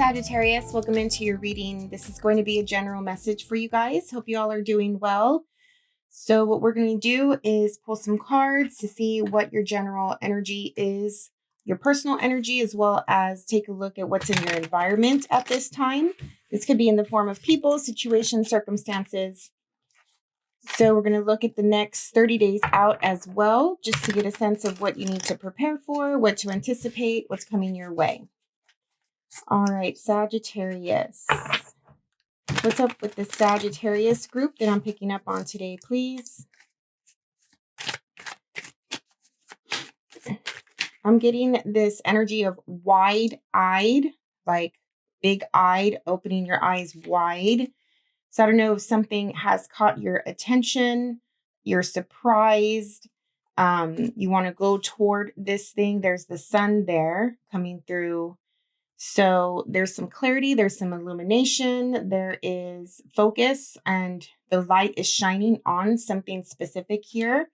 Sagittarius, welcome into your reading. This is going to be a general message for you guys. Hope you all are doing well. So what we're going to do is pull some cards to see what your general energy is, your personal energy, as well as take a look at what's in your environment at this time. This could be in the form of people, situations, circumstances. So we're going to look at the next 30 days out as well, just to get a sense of what you need to prepare for, what to anticipate, what's coming your way. All right, Sagittarius. What's up with the Sagittarius group that I'm picking up on today, please? I'm getting this energy of wide-eyed, like big-eyed, opening your eyes wide. So I don't know if something has caught your attention, you're surprised, you want to go toward this thing. There's the sun there coming through. So there's some clarity, there's some illumination, there is focus, and the light is shining on something specific here.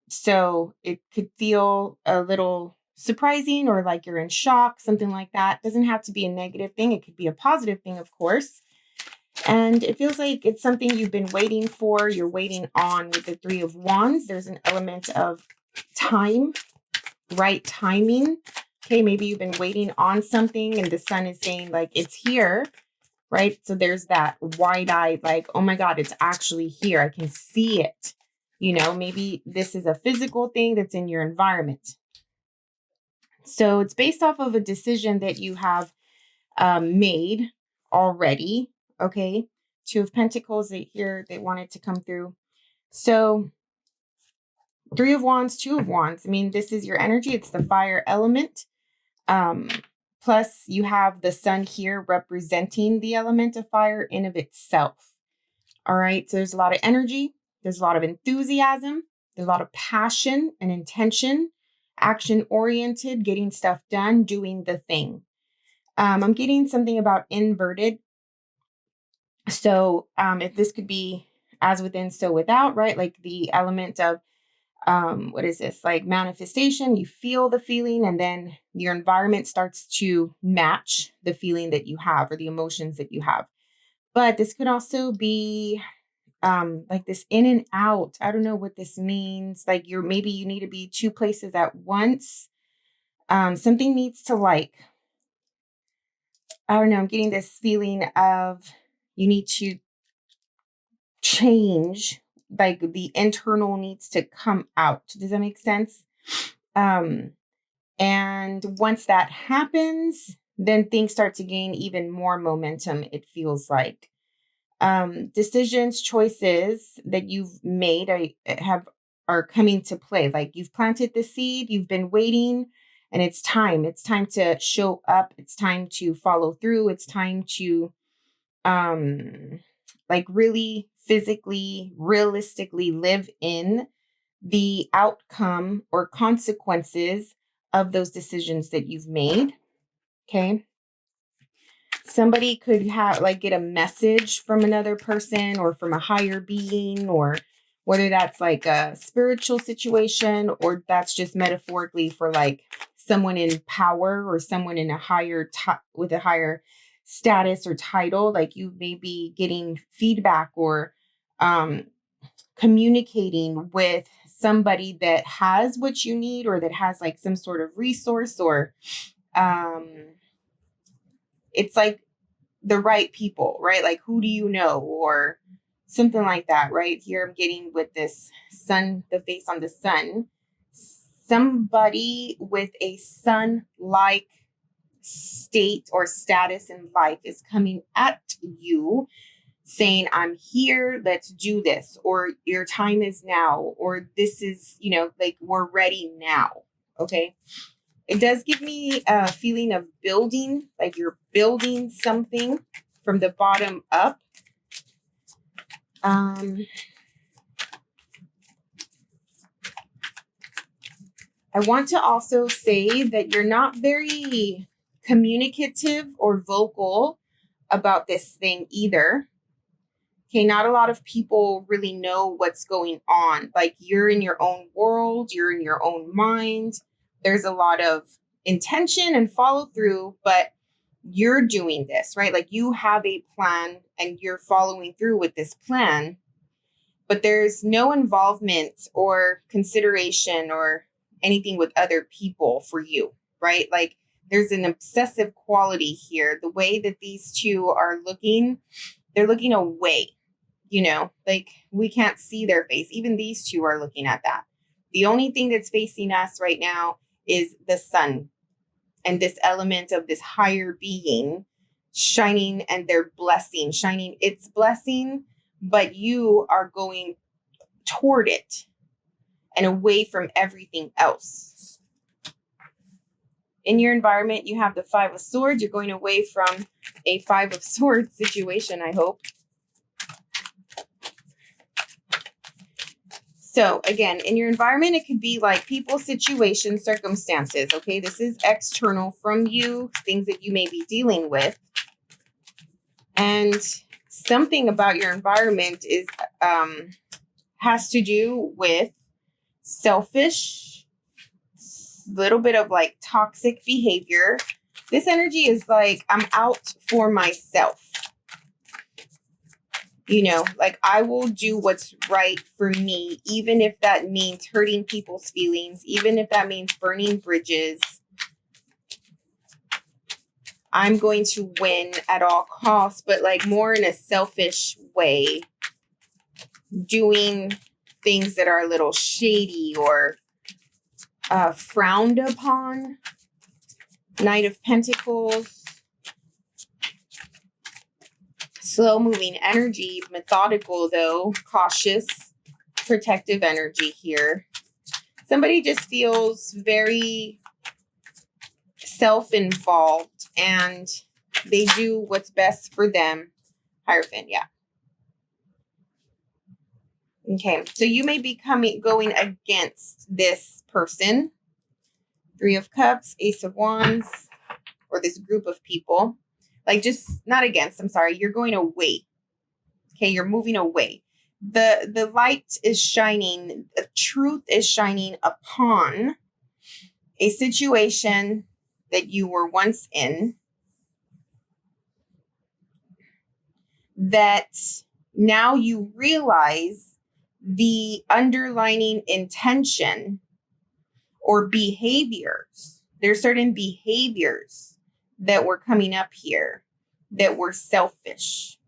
So it could feel a little surprising or like you're in shock, something like that. Doesn't have to be a negative thing. It could be a positive thing, of course. And it feels like it's something you've been waiting for. You're waiting on with the Three of Wands. There's an element of time, right timing. Okay, maybe you've been waiting on something and the sun is saying like it's here, right? So there's that wide-eyed, like, oh my God, it's actually here. I can see it. You know, maybe this is a physical thing that's in your environment. So it's based off of a decision that you have made already. Okay, Two of Pentacles here, they wanted to come through. So Three of Wands, Two of Wands. I mean, this is your energy. It's the fire element. Plus you have the sun here representing the element of fire in of itself. All right. So there's a lot of energy. There's a lot of enthusiasm. There's a lot of passion and intention, action oriented, getting stuff done, doing the thing. I'm getting something about inverted. So, if this could be as within, so without, right? Like the element of, what is this? Like manifestation, you feel the feeling and then your environment starts to match the feeling that you have or the emotions that you have. But this could also be like this in and out. I don't know what this means. Like maybe you need to be two places at once. Something needs to like, I don't know, I'm getting this feeling of you need to change, like the internal needs to come out. Does that make sense? And once that happens, then things start to gain even more momentum, it feels like. Decisions, choices that you've made are coming to play. Like you've planted the seed, you've been waiting, and it's time. It's time to show up. It's time to follow through. It's time to like really physically, realistically live in the outcome or consequences of those decisions that you've made. Okay. Somebody could have like get a message from another person or from a higher being, or whether that's like a spiritual situation or that's just metaphorically for like someone in power or someone in a higher with a higher status or title. Like you may be getting feedback or communicating with somebody that has what you need or that has like some sort of resource or it's like the right people, right? Like who do you know or something like that, right? Here I'm getting with this sun, the face on the sun, somebody with a sun-like state or status in life is coming at you saying, I'm here, let's do this, or your time is now, or this is, you know, like we're ready now. Okay. It does give me a feeling of building, like you're building something from the bottom up. I want to also say that you're not very communicative or vocal about this thing either. Okay, not a lot of people really know what's going on. Like you're in your own world, you're in your own mind. There's a lot of intention and follow through, but you're doing this, right? Like you have a plan and you're following through with this plan, but there's no involvement or consideration or anything with other people for you, right? Like there's an obsessive quality here. The way that these two are looking, they're looking away, like we can't see their face. Even these two are looking at that. The only thing that's facing us right now is the sun and this element of this higher being shining, and their blessing, shining its blessing, but you are going toward it and away from everything else. In your environment, you have the Five of Swords. You're going away from a Five of Swords situation, I hope. So again, in your environment, it could be like people, situations, circumstances. Okay, this is external from you, things that you may be dealing with. And something about your environment is has to do with selfish, little bit of like toxic behavior. This energy is like, I'm out for myself. Like I will do what's right for me, even if that means hurting people's feelings, even if that means burning bridges. I'm going to win at all costs, but like more in a selfish way, doing things that are a little shady or frowned upon. Knight of Pentacles. Slow moving energy, methodical though, cautious, protective energy here. Somebody just feels very self-involved and they do what's best for them. Hierophant, yeah. Okay, so you may be going against this person. Three of Cups, Ace of Wands, or this group of people. Like just not against, I'm sorry. You're going away. Okay, you're moving away. The light is shining. The truth is shining upon a situation that you were once in that now you realize the underlying intention or behaviors. There's certain behaviors that were coming up here that were selfish.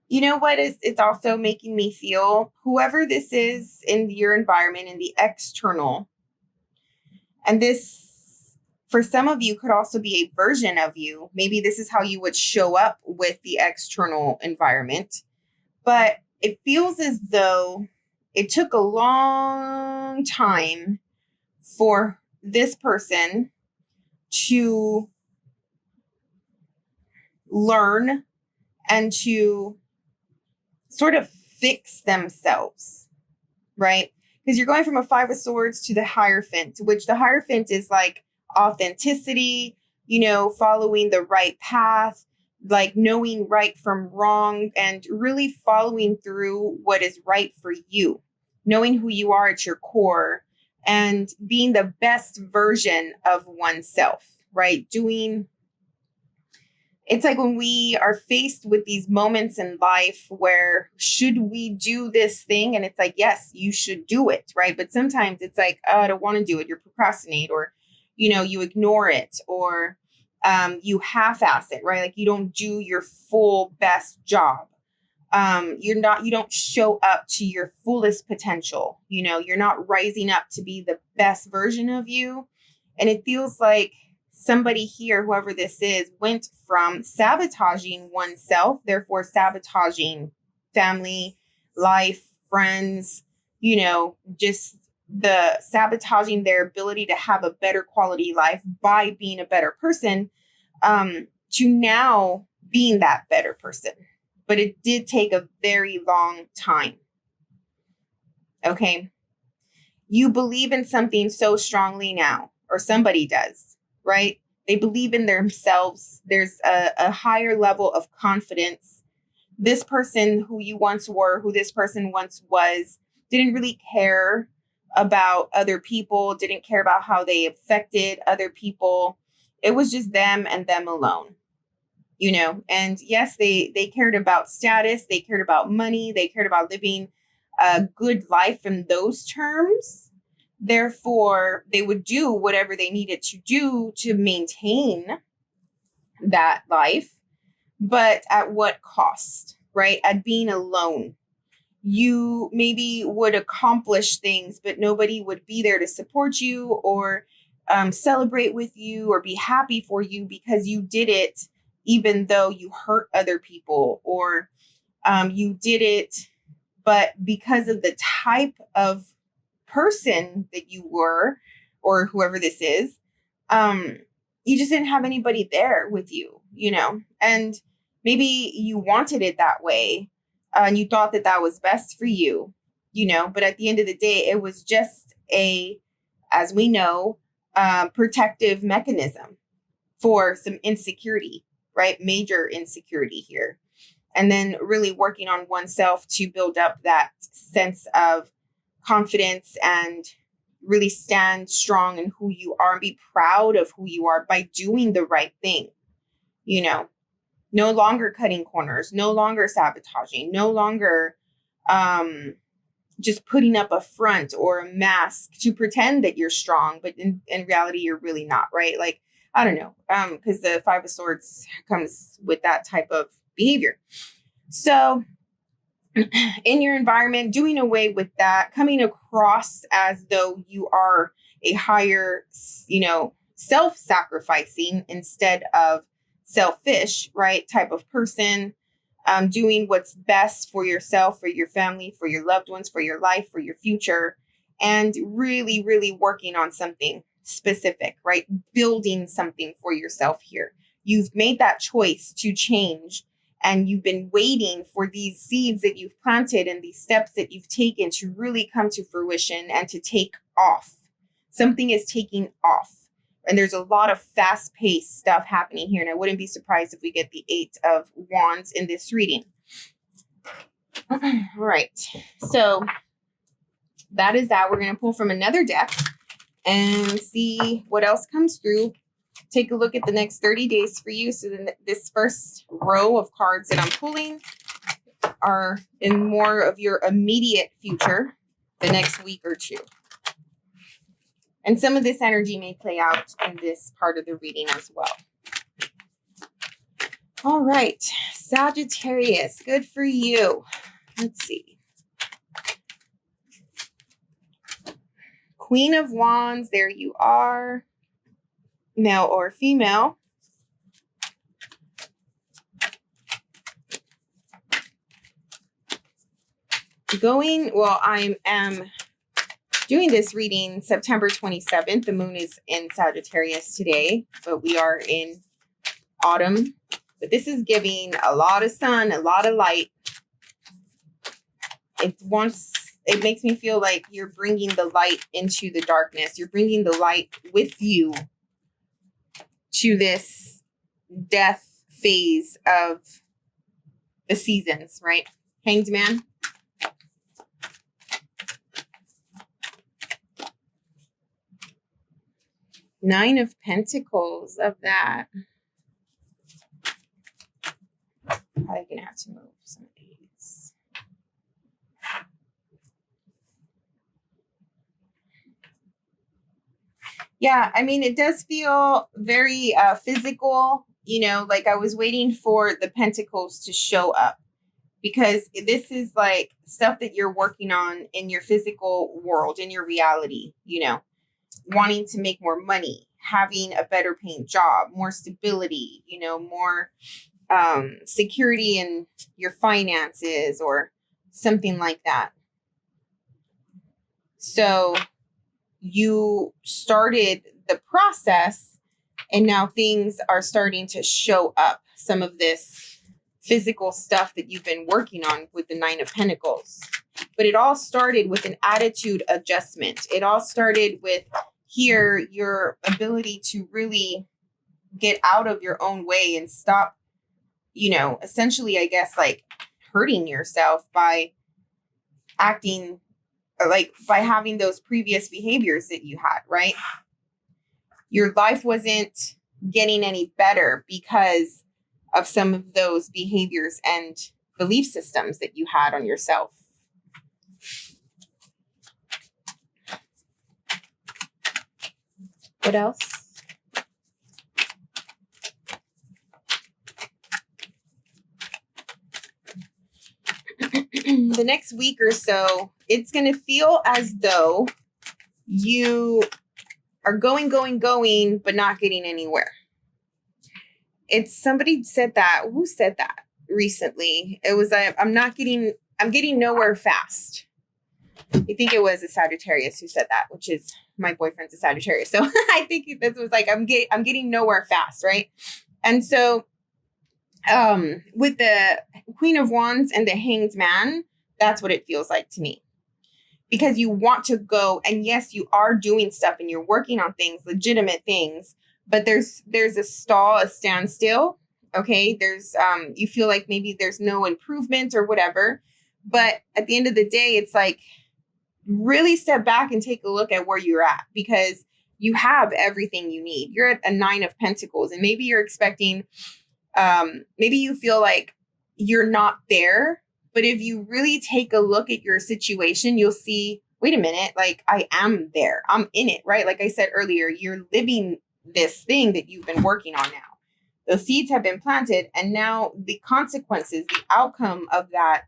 You know what it's also making me feel? Whoever this is in your environment, in the external, and this, for some of you, could also be a version of you. Maybe this is how you would show up with the external environment. But it feels as though it took a long time for this person to learn and to sort of fix themselves, right? Because you're going from a Five of Swords to the Hierophant, which the Hierophant is like authenticity, following the right path, like knowing right from wrong and really following through what is right for you, knowing who you are at your core and being the best version of oneself, right? It's like when we are faced with these moments in life where should we do this thing? And it's like, yes, you should do it, right? But sometimes it's like, oh, I don't want to do it. You procrastinate, or, you ignore it, or you half-ass it, right? Like you don't do your full best job. You don't show up to your fullest potential. You're not rising up to be the best version of you. And it feels like somebody here, whoever this is, went from sabotaging oneself, therefore sabotaging family, life, friends, just the sabotaging their ability to have a better quality life by being a better person, to now being that better person. But it did take a very long time. Okay. You believe in something so strongly now, or somebody does, right? They believe in themselves. There's a higher level of confidence. This person who you once were, who this person once was, didn't really care about other people, didn't care about how they affected other people. It was just them and them alone, you know? And yes, they cared about status. They cared about money. They cared about living a good life in those terms. Therefore, they would do whatever they needed to do to maintain that life, but at what cost, right? At being alone. You maybe would accomplish things, but nobody would be there to support you or celebrate with you or be happy for you because you did it, even though you hurt other people, or you did it, but because of the type of person that you were, or whoever this is, you just didn't have anybody there with you, you know, and maybe you wanted it that way. And you thought that that was best for you, you know, but at the end of the day, it was just as we know, protective mechanism for some insecurity, right? Major insecurity here. And then really working on oneself to build up that sense of confidence and really stand strong in who you are and be proud of who you are by doing the right thing, you know. No longer cutting corners, no longer sabotaging, no longer just putting up a front or a mask to pretend that you're strong, but in reality, you're really not, right? Like, I don't know, because the Five of Swords comes with that type of behavior. So in your environment, doing away with that, coming across as though you are a higher, you know, self-sacrificing instead of selfish, right, type of person, doing what's best for yourself, for your family, for your loved ones, for your life, for your future, and really, really working on something specific, right? Building something for yourself here. You've made that choice to change, and you've been waiting for these seeds that you've planted and these steps that you've taken to really come to fruition and to take off. Something is taking off. And there's a lot of fast-paced stuff happening here. And I wouldn't be surprised if we get the 8 of Wands in this reading. All right. So that is that. We're going to pull from another deck and see what else comes through. Take a look at the next 30 days for you. So then this first row of cards that I'm pulling are in more of your immediate future, the next week or two. And some of this energy may play out in this part of the reading as well. All right, Sagittarius, good for you. Let's see. Queen of Wands, there you are. Male or female. I am doing this reading September 27th. The moon is in Sagittarius today, but we are in autumn. But this is giving a lot of sun, a lot of light. It makes me feel like you're bringing the light into the darkness. You're bringing the light with you to this death phase of the seasons, right? Hanged Man. Nine of Pentacles of that. Probably gonna have to move some of these. Yeah, I mean, it does feel very physical, you know, like I was waiting for the Pentacles to show up, because this is like stuff that you're working on in your physical world, in your reality, you know. Wanting to make more money, having a better paying job, more stability, you know, more security in your finances or something like that. So you started the process and now things are starting to show up. Some of this physical stuff that you've been working on with the Nine of Pentacles. But it all started with an attitude adjustment. It all started with here, your ability to really get out of your own way and stop, you know, essentially, I guess, like hurting yourself by acting like by having those previous behaviors that you had, right? Your life wasn't getting any better because of some of those behaviors and belief systems that you had on yourself. What else? The next week or so, it's going to feel as though you are going, but not getting anywhere. It's somebody said that. Who said that recently? It was, I'm getting nowhere fast. I think it was a Sagittarius who said that, which is my boyfriend's a Sagittarius. So I think this was like, I'm getting nowhere fast. Right. And so, with the Queen of Wands and the Hanged Man, that's what it feels like to me. Because you want to go, and yes, you are doing stuff and you're working on things, legitimate things, but there's a stall, a standstill. Okay. There's, you feel like maybe there's no improvement or whatever. But at the end of the day, it's like, really step back and take a look at where you're at, because you have everything you need. You're at a 9 of Pentacles, and maybe you're expecting, maybe you feel like you're not there. But if you really take a look at your situation, you'll see, wait a minute, like I am there. I'm in it, right? Like I said earlier, you're living this thing that you've been working on now. The seeds have been planted, and now the consequences, the outcome of that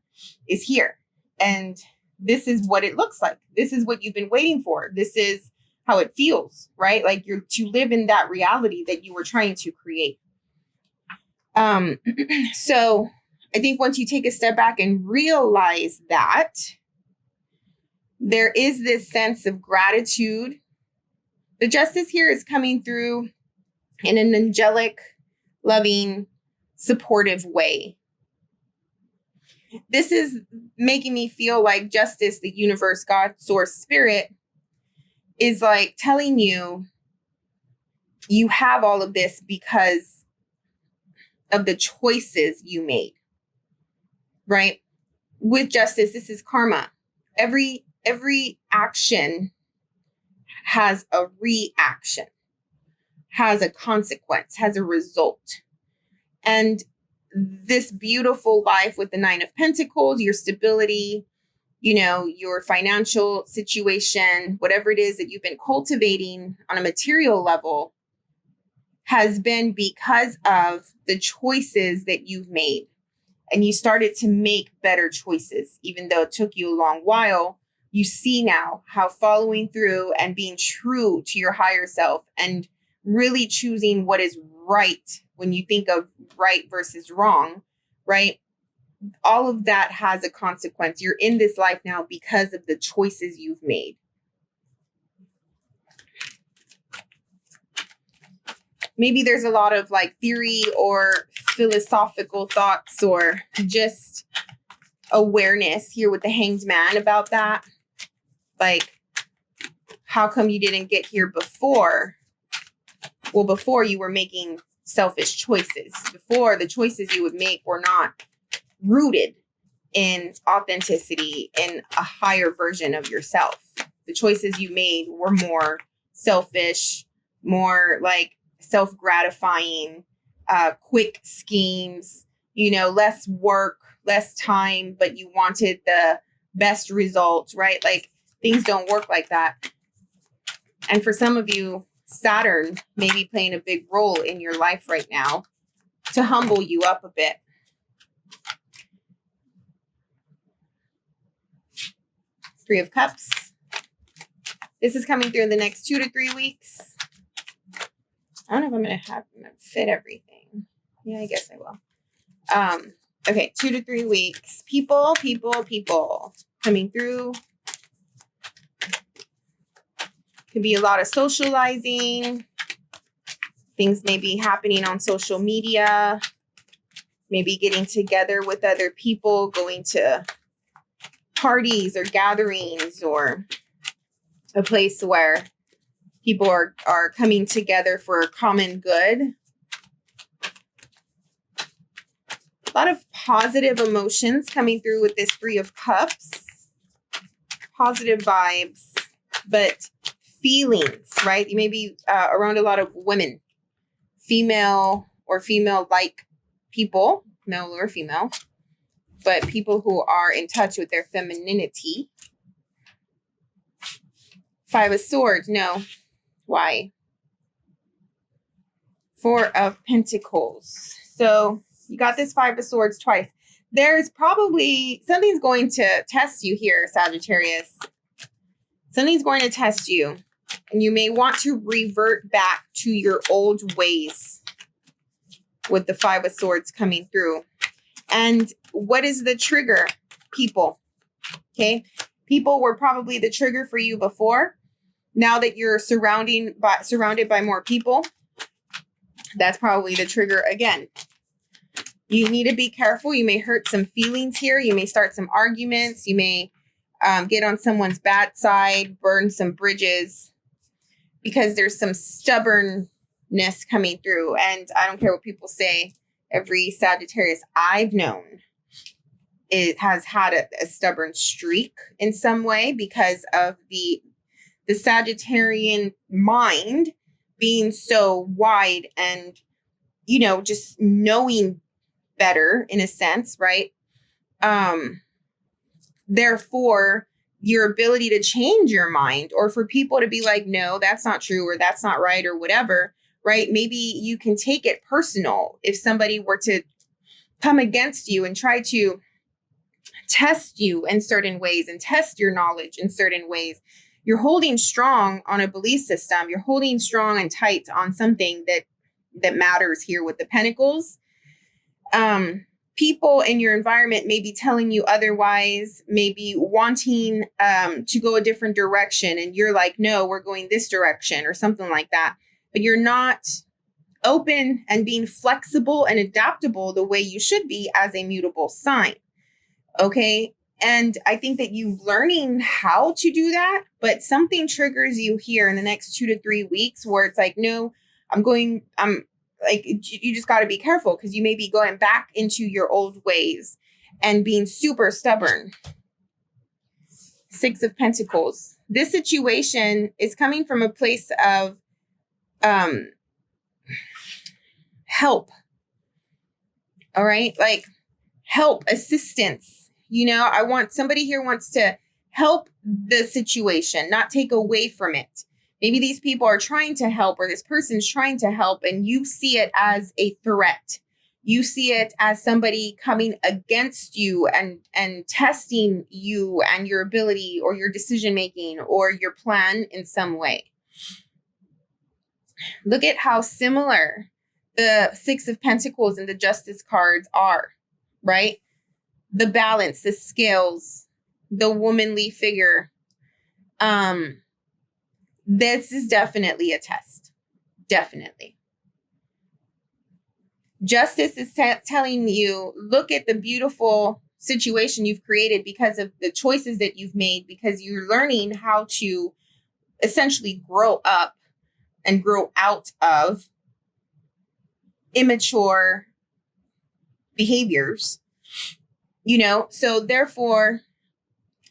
is here. And this is what it looks like. This is what you've been waiting for. This is how it feels, right? Like you're to live in that reality that you were trying to create. So I think once you take a step back and realize that, there is this sense of gratitude. The Justice here is coming through in an angelic, loving, supportive way. This is making me feel like Justice, the universe, God, source, spirit, is like telling you, you have all of this because of the choices you made. Right? With Justice, this is karma. Every action has a reaction, has a consequence, has a result. And this beautiful life with the 9 of Pentacles, your stability, your financial situation, whatever it is that you've been cultivating on a material level, has been because of the choices that you've made. And you started to make better choices, even though it took you a long while. You see now how following through and being true to your higher self and really choosing what is right, when you think of right versus wrong, right? All of that has a consequence. You're in this life now because of the choices you've made. Maybe there's a lot of like theory or philosophical thoughts or just awareness here with the Hanged Man about that. Like, how come you didn't get here before? Well, before you were making selfish choices. Before, the choices you would make were not rooted in authenticity, in a higher version of yourself. The choices you made were more selfish, more like self-gratifying, quick schemes, less work, less time, but you wanted the best results, right? Like, things don't work like that. And for some of you, Saturn may be playing a big role in your life right now to humble you up a bit. Three of Cups. This is coming through in the next 2 to 3 weeks. I don't know if I'm going to fit everything. Yeah, I guess I will. Okay, 2 to 3 weeks. People coming through. Could be a lot of socializing. Things may be happening on social media. Maybe getting together with other people, going to parties or gatherings, or a place where people are coming together for a common good. A lot of positive emotions coming through with this 3 of Cups. Positive vibes, but feelings, right? You may be around a lot of women. female or female-like people, male or female, but people who are in touch with their femininity. Five of Swords, no. Why? Four of Pentacles. So you got this Five of Swords twice. There's probably something's going to test you here, Sagittarius. Something's going to test you. And you may want to revert back to your old ways with the Five of Swords coming through. And what is the trigger? People. Okay. People were probably the trigger for you before. Now that you're surrounded by more people, that's probably the trigger again. You need to be careful. You may hurt some feelings here. You may start some arguments. You may get on someone's bad side, burn some bridges, because there's some stubbornness coming through. And I don't care what people say. Every Sagittarius I've known, it has had a stubborn streak in some way because of the Sagittarian mind being so wide and, you know, just knowing better in a sense, right? Therefore, your ability to change your mind, or for people to be like, no, that's not true, or that's not right, or whatever, right? Maybe you can take it personal if somebody were to come against you and try to test you in certain ways and test your knowledge in certain ways. You're holding strong on a belief system. You're holding strong and tight on something that matters here with the Pentacles. People in your environment may be telling you otherwise, maybe wanting to go a different direction. And you're like, no, we're going this direction or something like that. But you're not open and being flexible and adaptable the way you should be as a mutable sign. Okay. And I think that you're learning how to do that, but something triggers you here in the next 2 to 3 weeks where it's like, no, I'm like, you just got to be careful because you may be going back into your old ways and being super stubborn. Six of Pentacles. This situation is coming from a place of help. All right. Like help, assistance. You know, somebody here wants to help the situation, not take away from it. Maybe these people are trying to help, or this person's trying to help, and you see it as a threat. You see it as somebody coming against you and testing you and your ability or your decision making or your plan in some way. Look at how similar the Six of Pentacles and the Justice cards are, right? The balance, the scales, the womanly figure. This is definitely a test. Definitely. Justice is telling you, look at the beautiful situation you've created because of the choices that you've made, because you're learning how to essentially grow up and grow out of immature behaviors. You know, so therefore,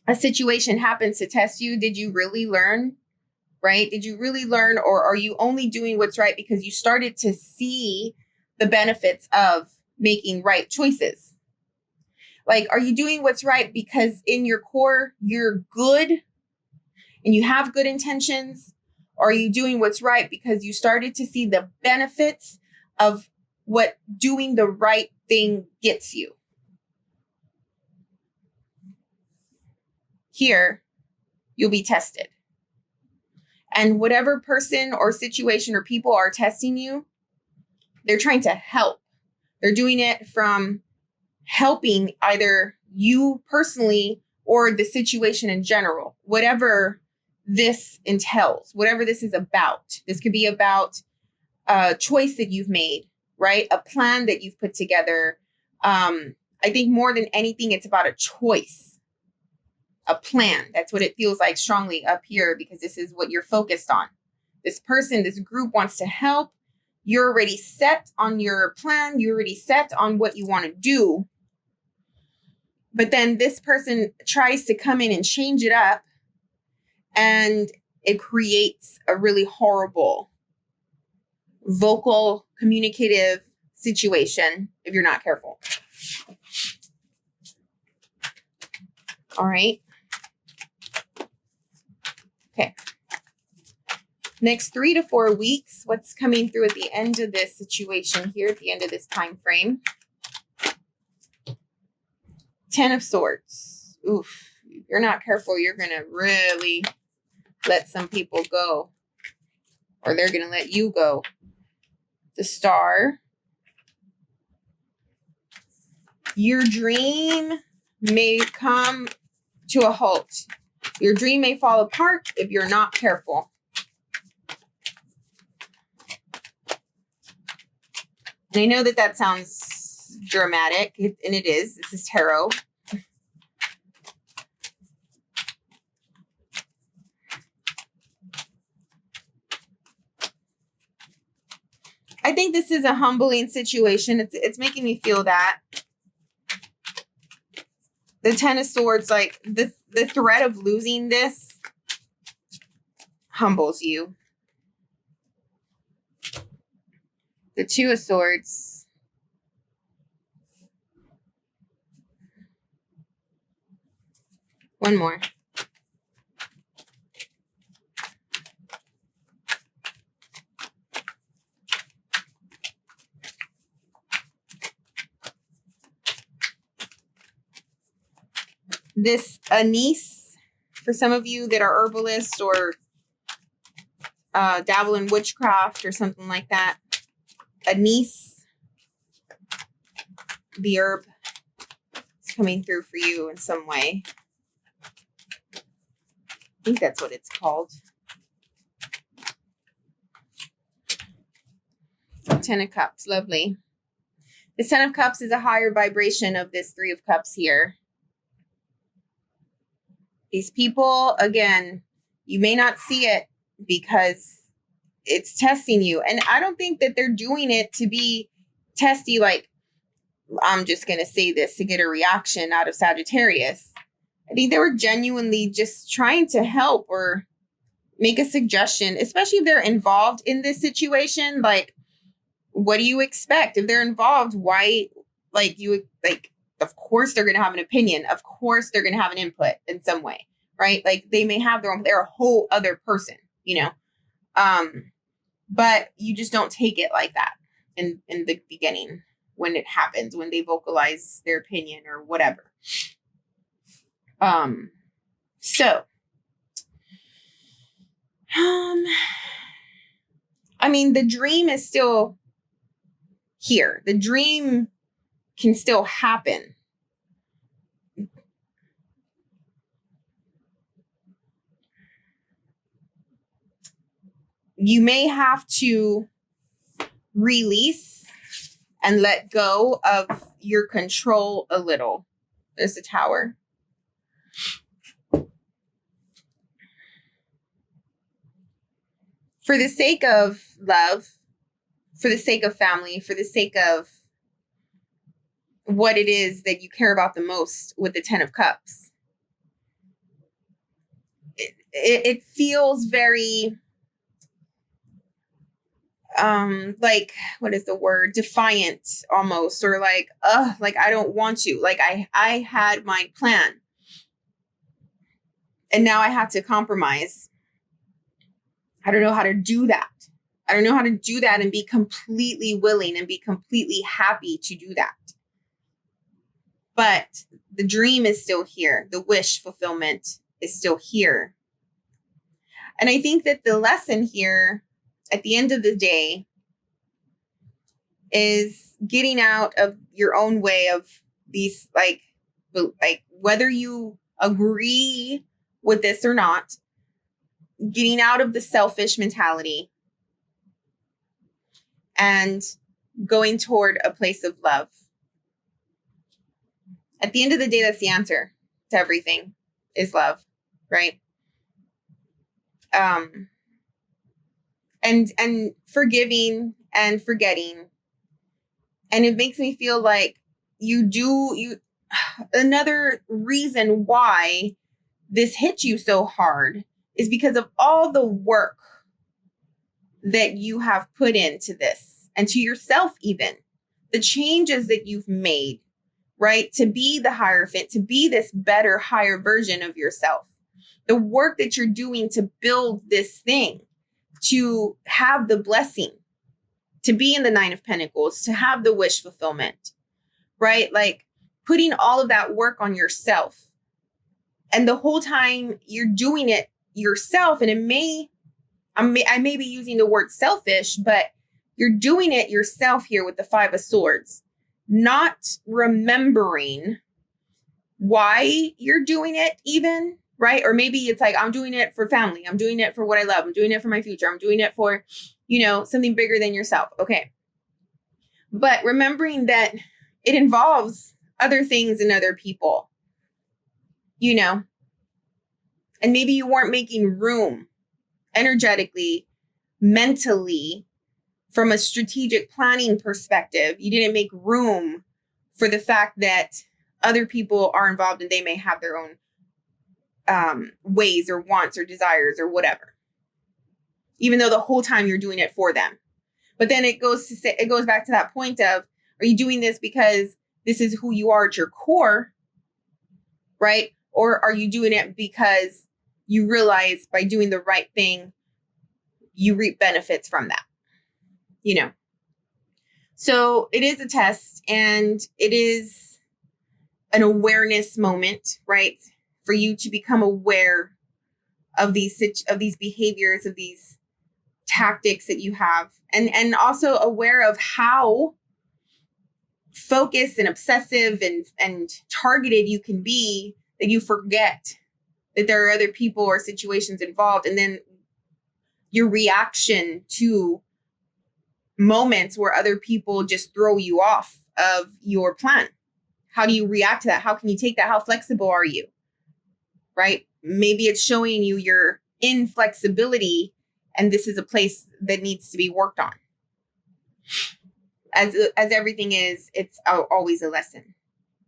a situation happens to test you. Did you really learn? Right? Did you really learn? Or are you only doing what's right because you started to see the benefits of making right choices? Like, are you doing what's right because in your core, you're good and you have good intentions? Or are you doing what's right because you started to see the benefits of what doing the right thing gets you? Here, you'll be tested. And whatever person or situation or people are testing you, they're trying to help. They're doing it from helping either you personally or the situation in general, whatever this entails, whatever this is about. This could be about a choice that you've made, right? A plan that you've put together. I think more than anything, it's about a choice. A plan. That's what it feels like strongly up here because this is what you're focused on. This person, this group wants to help. You're already set on your plan. You're already set on what you want to do. But then this person tries to come in and change it up, and it creates a really horrible vocal, communicative situation if you're not careful. All right. Okay. Next 3 to 4 weeks, what's coming through at the end of this situation here, at the end of this time frame? 10 of Swords. Oof. If you're not careful, you're going to really let some people go. Or they're going to let you go. The Star. Your dream may come to a halt. Your dream may fall apart if you're not careful. And I know that that sounds dramatic, and it is. This is tarot. I think this is a humbling situation. It's making me feel that. The 10 of Swords, like the threat of losing this humbles you. The 2 of Swords. One more. This anise, for some of you that are herbalists or dabble in witchcraft or something like that. Anise, the herb, is coming through for you in some way. I think that's what it's called. 10 of Cups, lovely. This 10 of Cups is a higher vibration of this 3 of Cups here. These people, again, you may not see it because it's testing you. And I don't think that they're doing it to be testy, like, I'm just going to say this to get a reaction out of Sagittarius. I think they were genuinely just trying to help or make a suggestion, especially if they're involved in this situation. Like, what do you expect? If they're involved, why, of course they're going to have an opinion. Of course they're going to have an input in some way, right? Like, they may have their own, they're a whole other person, you know? But you just don't take it like that in the beginning when it happens, when they vocalize their opinion or whatever. I mean, the dream is still here. The dream can still happen. You may have to release and let go of your control a little. There's the Tower. For the sake of love, for the sake of family, for the sake of what it is that you care about the most with the 10 of Cups, it feels very, like, what is the word? Defiant almost, or like, I don't want to. Like, I had my plan and now I have to compromise. I don't know how to do that. I don't know how to do that and be completely willing and be completely happy to do that. But the dream is still here. The wish fulfillment is still here. And I think that the lesson here at the end of the day is getting out of your own way of these, like whether you agree with this or not, getting out of the selfish mentality and going toward a place of love. At the end of the day, that's the answer to everything, is love, right? And forgiving and forgetting. And it makes me feel like another reason why this hit you so hard is because of all the work that you have put into this, and to yourself even, the changes that you've made, right? To be the Hierophant, to be this better, higher version of yourself. The work that you're doing to build this thing, to have the blessing, to be in the Nine of Pentacles, to have the wish fulfillment, right? Like putting all of that work on yourself. And the whole time you're doing it yourself, and I may be using the word selfish, but you're doing it yourself here with the Five of Swords, not remembering why you're doing it even, right? Or maybe it's like, I'm doing it for family. I'm doing it for what I love. I'm doing it for my future. I'm doing it for, something bigger than yourself. Okay. But remembering that it involves other things and other people, and maybe you weren't making room energetically, mentally, from a strategic planning perspective. You didn't make room for the fact that other people are involved and they may have their own ways or wants or desires or whatever, even though the whole time you're doing it for them. But then it goes back to that point of, are you doing this because this is who you are at your core, right? Or are you doing it because you realize by doing the right thing, you reap benefits from that, So it is a test, and it is an awareness moment, right? For you to become aware of these behaviors, of these tactics that you have, and also aware of how focused and obsessive and targeted you can be, that you forget that there are other people or situations involved. And then your reaction to moments where other people just throw you off of your plan. How do you react to that? How can you take that? How flexible are you? Right? Maybe it's showing you your inflexibility, and this is a place that needs to be worked on. As everything is, it's always a lesson.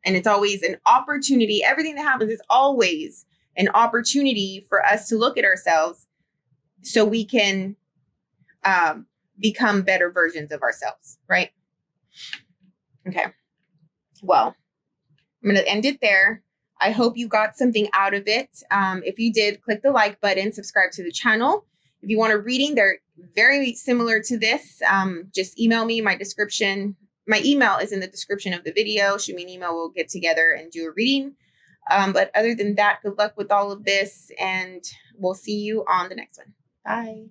And it's always an opportunity. Everything that happens is always an opportunity for us to look at ourselves so we can become better versions of ourselves, right? Okay. Well, I'm going to end it there. I hope you got something out of it. If you did, click the like button, subscribe to the channel. If you want a reading, they're very similar to this. Just email me. My email is in the description of the video. Shoot me an email. We'll get together and do a reading. But other than that, good luck with all of this, and we'll see you on the next one. Bye.